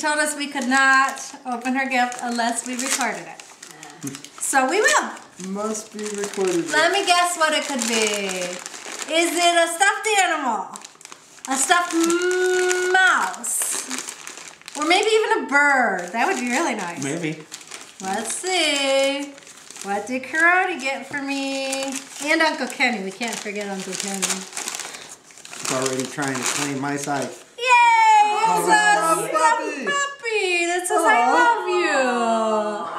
told us we could not open her gift unless we recorded it. So we will. Must be recorded. Let me guess what it could be. Is it a stuffed animal? A stuffed mouse? Or maybe even a bird? That would be really nice. Maybe. Let's see. What did Karate get for me? And Uncle Kenny. We can't forget Uncle Kenny. He's already trying to claim my side. Yay! It's a stuffed puppy that says I love you.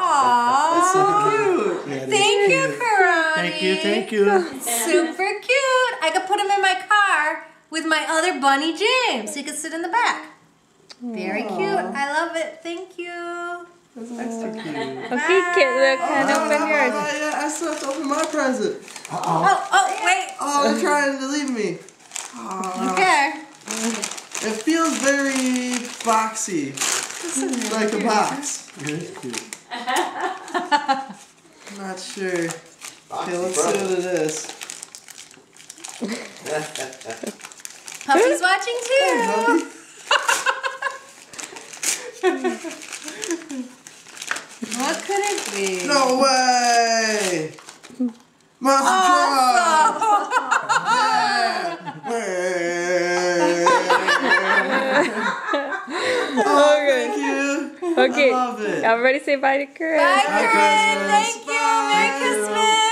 Aww. That's so cute. Yeah, Thank you, Karate. Thank you. Super cute. I could put him in my car with my other bunny James. He could sit in the back. Very cute. I love it. Thank you. That's extra cute. Okay, kid, look, hand open yours. I still have to open my present. Oh, wait. Oh, they're trying to leave me. Oh. Okay. It feels very boxy. Like a box. That's cute. I'm not sure. Okay, let's see what it is. Puppy's watching too. Hey, Puppy. What could it be? No way! Monster truck! Oh, thank you. Okay, I love it. I'm ready to say bye to Chris. Bye, Chris. Christmas. Thank you. Merry Christmas.